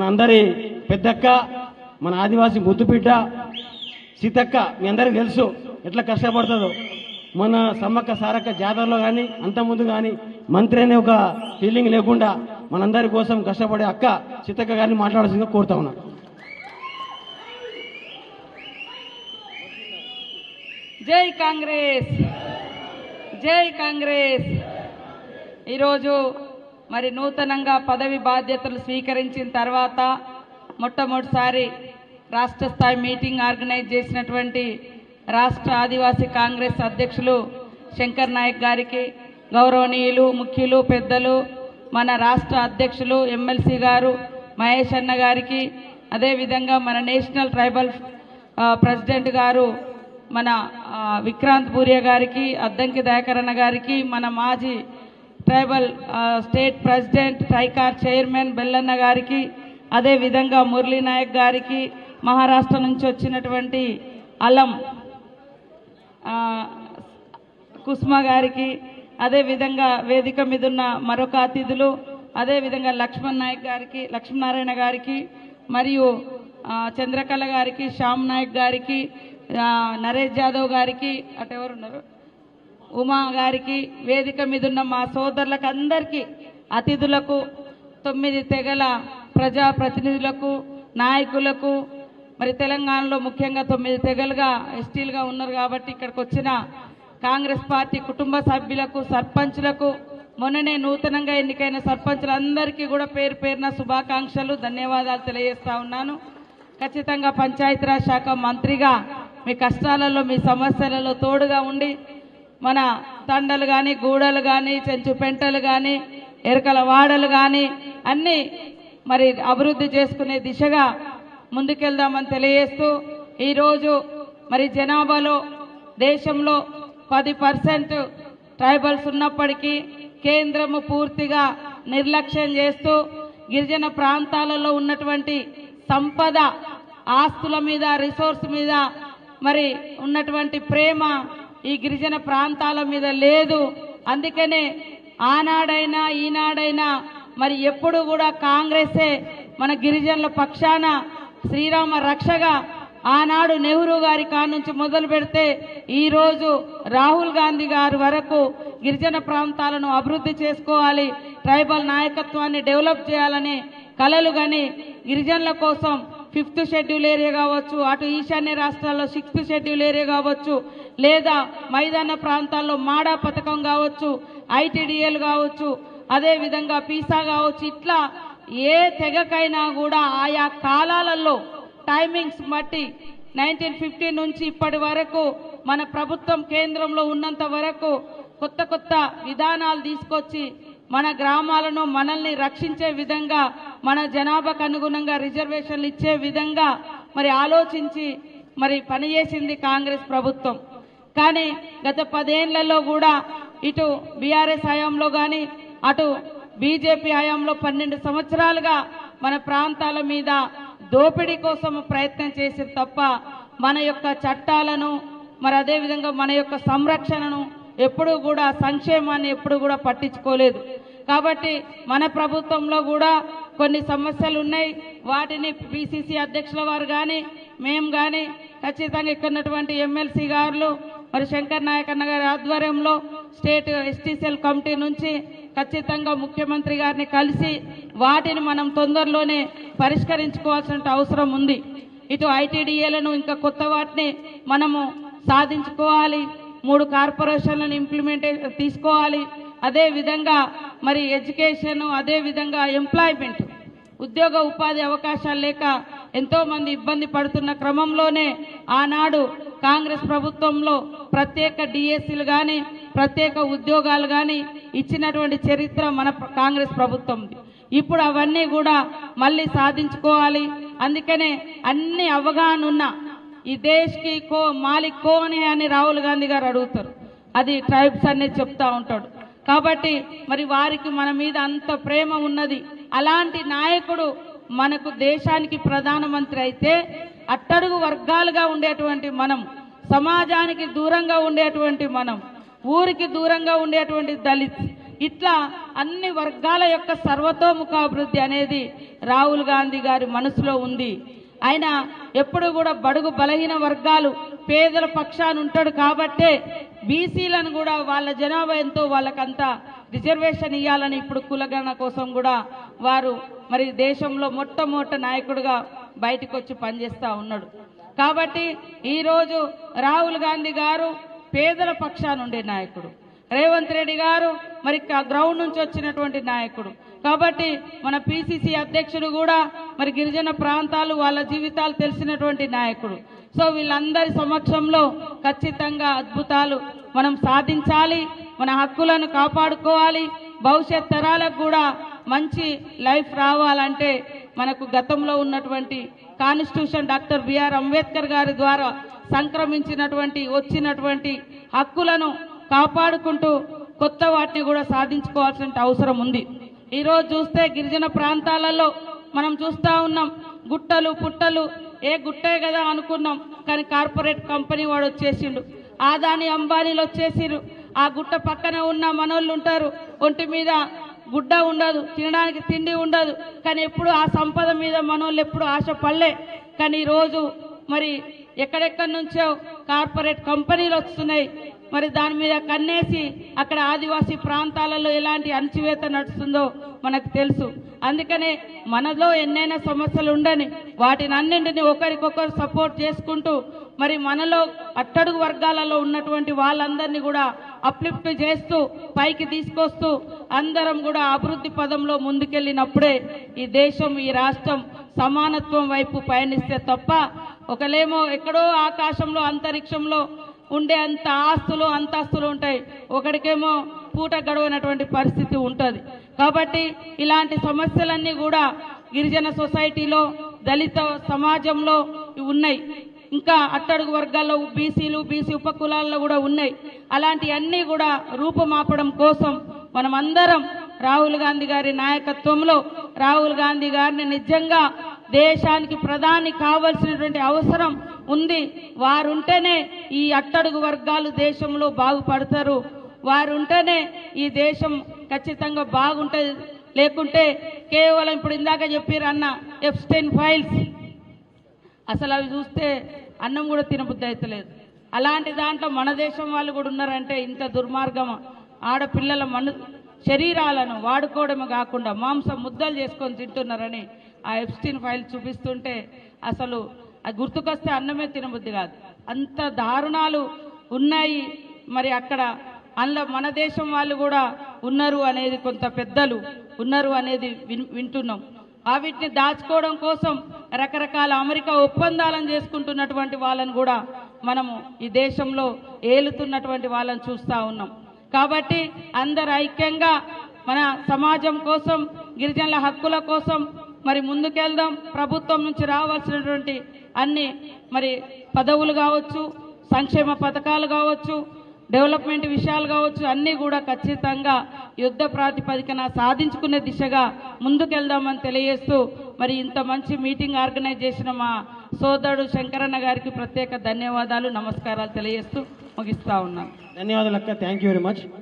అందరి పెద్దక్క, మన ఆదివాసీ ముద్దుబిడ్డ సీతక్క, మీ అందరికీ తెలుసు ఎట్లా కష్టపడుతుందో. మన సమ్మక్క సారక్క జాతరలో కానీ అంతకుముందు కానీ మంత్రి అనే ఒక ఫీలింగ్ లేకుండా మనందరి కోసం కష్టపడే అక్క సీతక్క గారిని మాట్లాడాల్సిందిగా కోరుతా ఉన్నాను. జై కాంగ్రెస్, జై కాంగ్రెస్. ఈరోజు మరి నూతనంగా పదవి బాధ్యతలు స్వీకరించిన తర్వాత మొట్టమొదటిసారి రాష్ట్ర స్థాయి మీటింగ్ ఆర్గనైజ్ చేసినటువంటి రాష్ట్ర ఆదివాసీ కాంగ్రెస్ అధ్యక్షులు శంకర్ నాయక్ గారికి, గౌరవనీయులు ముఖ్యులు పెద్దలు మన రాష్ట్ర అధ్యక్షులు ఎమ్మెల్సీ గారు మహేష్ అన్న గారికి, అదేవిధంగా మన నేషనల్ ట్రైబల్ ప్రెసిడెంట్ గారు మన విక్రాంత్ పూరియా గారికి, అద్దంకి దయాకరణ గారికి, మన మాజీ tribal state president Tricor chairman Bellanna గారికి, అదేవిధంగా మురళీ నాయక్ గారికి, మహారాష్ట్ర నుంచి వచ్చినటువంటి అలం కుస్మా గారికి, అదేవిధంగా వేదిక మీద ఉన్న మరొక అతిథులు, అదేవిధంగా లక్ష్మీనారాయణ గారికి, మరియు చంద్రకళ గారికి, శ్యామ్ నాయక్ గారికి, నరేష్ యాదవ్ గారికి, అటు ఎవరున్నారు ఉమా గారికి, వేదిక మీద ఉన్న మా సోదరులకు అందరికీ, అతిథులకు, 9 తెగల ప్రజాప్రతినిధులకు, నాయకులకు, మరి తెలంగాణలో ముఖ్యంగా 9 తెగలుగా ఎస్టీలుగా ఉన్నారు కాబట్టి ఇక్కడికి వచ్చిన కాంగ్రెస్ పార్టీ కుటుంబ సభ్యులకు, సర్పంచ్లకు, మొన్ననే నూతనంగా ఎన్నికైన సర్పంచ్లందరికీ కూడా పేరు పేరున శుభాకాంక్షలు, ధన్యవాదాలు తెలియజేస్తా ఉన్నాను. ఖచ్చితంగా పంచాయతీరాజ్ శాఖ మంత్రిగా మీ కష్టాలలో, మీ సమస్యలలో తోడుగా ఉండి మన తండలు కానీ, గూడలు కానీ, చెంచు పెంటలు కానీ, ఎరకల వాడలు కానీ అన్నీ మరి అభివృద్ధి చేసుకునే దిశగా ముందుకెళ్దామని తెలియజేస్తూ, ఈరోజు మరి జనాభాలో దేశంలో 10% ట్రైబల్స్ ఉన్నప్పటికీ కేంద్రము పూర్తిగా నిర్లక్ష్యం చేస్తూ గిరిజన ప్రాంతాలలో ఉన్నటువంటి సంపద, ఆస్తుల మీద, రిసోర్స్ మీద మరి ఉన్నటువంటి ప్రేమ ఈ గిరిజన ప్రాంతాల మీద లేదు. అందుకనే ఆనాడైనా ఈనాడైనా మరి ఎప్పుడు కూడా కాంగ్రెసే మన గిరిజనుల పక్షాన శ్రీరామ రక్షగా ఆనాడు నెహ్రూ గారి కానుంచి మొదలు పెడితే ఈరోజు రాహుల్ గాంధీ గారి వరకు గిరిజన ప్రాంతాలను అభివృద్ధి చేసుకోవాలి, ట్రైబల్ నాయకత్వాన్ని డెవలప్ చేయాలని కలలు గని గిరిజనుల కోసం 5th షెడ్యూల్ ఏరియా కావచ్చు, అటు ఈశాన్య రాష్ట్రాల్లో 6th షెడ్యూల్ ఏరియా కావచ్చు, లేదా మైదాన ప్రాంతాల్లో మాడా పథకం కావచ్చు, ఐటీడీఏలు కావచ్చు, అదేవిధంగా పీసా కావచ్చు, ఇట్లా ఏ తెగకైనా కూడా ఆయా కాలాలలో టైమింగ్స్ బట్టి 1950 నుంచి ఇప్పటి వరకు మన ప్రభుత్వం కేంద్రంలో ఉన్నంత వరకు కొత్త కొత్త విధానాలు తీసుకొచ్చి మన గ్రామాలను మనల్ని రక్షించే విధంగా, మన జనాభాకు అనుగుణంగా రిజర్వేషన్లు ఇచ్చే విధంగా మరి ఆలోచించి మరి పనిచేసింది కాంగ్రెస్ ప్రభుత్వం. కానీ గత 10 ఏళ్లలో కూడా ఇటు బీఆర్ఎస్ హయాంలో కానీ అటు బీజేపీ హయాంలో 12 సంవత్సరాలుగా మన ప్రాంతాల మీద దోపిడీ కోసం ప్రయత్నం చేసి తప్ప మన యొక్క చట్టాలను మరి అదేవిధంగా మన యొక్క సంరక్షణను ఎప్పుడూ కూడా, సంక్షేమాన్ని ఎప్పుడు కూడా పట్టించుకోలేదు. కాబట్టి మన ప్రభుత్వంలో కూడా కొన్ని సమస్యలు ఉన్నాయి. వాటిని పిసిసి అధ్యక్షుల వారు కానీ మేము కానీ ఖచ్చితంగా ఇక్కడ ఉన్నటువంటి ఎమ్మెల్సీ గారు మరి శంకర్ నాయక్ అన్న గారి ఆధ్వర్యంలో స్టేట్ ఎస్టీ సెల్ కమిటీ నుంచి ఖచ్చితంగా ముఖ్యమంత్రి గారిని కలిసి వాటిని మనం తొందరలోనే పరిష్కరించుకోవాల్సిన అవసరం ఉంది. ఇటు ఐటీడీఏలను ఇంకా కొత్త వాటిని మనము సాధించుకోవాలి, 3 కార్పొరేషన్లను ఇంప్లిమెంటేషన్ తీసుకోవాలి. అదేవిధంగా మరి ఎడ్యుకేషన్, అదేవిధంగా ఎంప్లాయ్మెంట్, ఉద్యోగ ఉపాధి అవకాశాలు లేక ఎంతోమంది ఇబ్బంది పడుతున్న క్రమంలోనే ఆనాడు కాంగ్రెస్ ప్రభుత్వంలో ప్రత్యేక డిఎస్సీలు కానీ ప్రత్యేక ఉద్యోగాలు కానీ ఇచ్చినటువంటి చరిత్ర మన కాంగ్రెస్ ప్రభుత్వంది. ఇప్పుడు అవన్నీ కూడా మళ్ళీ సాధించుకోవాలి. అందుకనే అన్ని అవగాహన ఉన్న ఈ దేశ్కి కో మాలిక్ కోనే అని రాహుల్ గాంధీ గారు అడుగుతారు, అది ట్రైబ్స్ అనేది చెప్తా ఉంటాడు. కాబట్టి మరి వారికి మన మీద అంత ప్రేమ ఉన్నది. అలాంటి నాయకుడు మనకు దేశానికి ప్రధానమంత్రి అయితే అట్టడుగు వర్గాలుగా ఉండేటువంటి మనం, సమాజానికి దూరంగా ఉండేటువంటి మనం, ఊరికి దూరంగా ఉండేటువంటి దళిత్, ఇట్లా అన్ని వర్గాల యొక్క సర్వతోముఖాభివృద్ధి అనేది రాహుల్ గాంధీ గారి మనసులో ఉంది. ఆయన ఎప్పుడు కూడా బడుగు బలహీన వర్గాలు పేదల పక్షాన ఉంటాడు కాబట్టే బీసీలను కూడా వాళ్ళ జనాభా ఎంతో వాళ్ళకంతా రిజర్వేషన్ ఇవ్వాలని ఇప్పుడు కులగణన కోసం కూడా వారు మరి దేశంలో మొట్టమొదటి నాయకుడిగా బయటకు వచ్చి పనిచేస్తూ ఉన్నాడు. కాబట్టి ఈరోజు రాహుల్ గాంధీ గారు పేదల పక్షాన ఉండే నాయకుడు, రేవంత్ రెడ్డి గారు మరి గ్రౌండ్ నుంచి వచ్చినటువంటి నాయకుడు. కాబట్టి మన పిసిసి అధ్యక్షుడు కూడా మరి గిరిజన ప్రాంతాలు వాళ్ళ జీవితాలు తెలిసినటువంటి నాయకుడు. సో వీళ్ళందరి సమక్షంలో ఖచ్చితంగా అద్భుతాలు మనం సాధించాలి, మన హక్కులను కాపాడుకోవాలి, భవిష్యత్ తరాలకు కూడా మంచి లైఫ్ రావాలంటే మనకు గతంలో ఉన్నటువంటి కాన్స్టిట్యూషన్ డాక్టర్ బిఆర్ అంబేద్కర్ గారి ద్వారా సంక్రమించినటువంటి వచ్చినటువంటి హక్కులను కాపాడుకుంటూ కొత్త వాటిని కూడా సాధించుకోవాల్సిన అవసరం ఉంది. ఈరోజు చూస్తే గిరిజన ప్రాంతాలలో మనం చూస్తూ ఉన్నాం, గుట్టలు పుట్టలు, ఏ గుట్టే కదా అనుకున్నాం, కానీ కార్పొరేట్ కంపెనీ వాడు వచ్చేసిండు, ఆదాని అంబానీలు వచ్చేసిరు. ఆ గుట్ట పక్కన ఉన్న మనోళ్ళు ఉంటారు, ఒంటి మీద గుడ్డ ఉండదు, తినడానికి తిండి ఉండదు, కానీ ఎప్పుడు ఆ సంపద మీద మనోళ్ళు ఎప్పుడు ఆశ పడలే. కానీ ఈరోజు మరి ఎక్కడెక్కడి నుంచో కార్పొరేట్ కంపెనీలు వస్తున్నాయి, మరి దాని మీద కన్నేసి అక్కడ ఆదివాసీ ప్రాంతాలలో ఎలాంటి అణచివేత నడుస్తుందో మనకు తెలుసు. అందుకనే మనలో ఎన్నైనా సమస్యలు ఉండని వాటిని అన్నింటినీ ఒకరికొకరు సపోర్ట్ చేసుకుంటూ మరి మనలో అట్టడుగు వర్గాలలో ఉన్నటువంటి వాళ్ళందరినీ కూడా అప్లిఫ్ట్ చేస్తూ పైకి తీసుకొస్తూ అందరం కూడా అభివృద్ధి పదంలో ముందుకెళ్ళినప్పుడే ఈ దేశం, ఈ రాష్ట్రం సమానత్వం వైపు పయనిస్తే తప్ప ఒకలేమో ఎక్కడో ఆకాశంలో అంతరిక్షంలో ఉండే అంత ఆస్తులు అంతస్తులు ఉంటాయి, ఒకడికేమో పూట గడవనటువంటి పరిస్థితి ఉంటుంది. కాబట్టి ఇలాంటి సమస్యలన్నీ కూడా గిరిజన సొసైటీలో, దళిత సమాజంలో ఉన్నాయి, ఇంకా అట్టడుగు వర్గాల్లో బీసీలు, బీసీ ఉపకులాల్లో కూడా ఉన్నాయి. అలాంటివన్నీ కూడా రూపుమాపడం కోసం మనమందరం రాహుల్ గాంధీ గారి నాయకత్వంలో రాహుల్ గాంధీ గారిని నిజంగా దేశానికి ప్రధాని కావాల్సినటువంటి అవసరం ఉంది. వారుంటేనే ఈ అట్టడుగు వర్గాలు దేశంలో బాగుపడతారు, వారుంటేనే ఈ దేశం ఖచ్చితంగా బాగుంటుంది. లేకుంటే కేవలం ఇప్పుడు ఇందాక చెప్పారు అన్న ఎప్స్టైన్ ఫైల్స్, అసలు అవి చూస్తే అన్నం కూడా తినబుద్ధి అవుతలేదు. అలాంటి దాంట్లో మన దేశం వాళ్ళు కూడా ఉన్నారంటే ఇంత దుర్మార్గం. ఆడపిల్లల శరీరాలను వాడుకోవడమే కాకుండా మాంసం ముద్దలు చేసుకొని తింటున్నారని ఆ ఎప్స్టైన్ ఫైల్ చూపిస్తుంటే అసలు అది గుర్తుకొస్తే అన్నమే తినబుద్ధి కాదు, అంత దారుణాలు ఉన్నాయి. మరి అక్కడ అందులో మన దేశం వాళ్ళు కూడా ఉన్నారు అనేది, కొంత పెద్దలు ఉన్నారు అనేది వింటున్నాం. వీటిని దాచుకోవడం కోసం రకరకాల అమెరికా ఒప్పందాలను చేసుకుంటున్నటువంటి వాళ్ళని కూడా మనము ఈ దేశంలో ఏలుతున్నటువంటి వాళ్ళని చూస్తూ ఉన్నాం. కాబట్టి అందరు ఐక్యంగా మన సమాజం కోసం, గిరిజనుల హక్కుల కోసం మరి ముందుకెళ్దాం. ప్రభుత్వం నుంచి రావాల్సినటువంటి అన్ని మరి పదవులు కావచ్చు, సంక్షేమ పథకాలు కావచ్చు, డెవలప్మెంట్ విషయాలు కావచ్చు, అన్నీ కూడా ఖచ్చితంగా యుద్ధ ప్రాతిపదికన సాధించుకునే దిశగా ముందుకెళ్దామని తెలియజేస్తూ మరి ఇంత మంచి మీటింగ్ ఆర్గనైజ్ చేసిన మా సోదరుడు శంకరన్న గారికి ప్రత్యేక ధన్యవాదాలు, నమస్కారాలు తెలియజేస్తూ ముగిస్తా ఉన్నాను. ధన్యవాదాలు అక్క, థ్యాంక్ యూ వెరీ మచ్.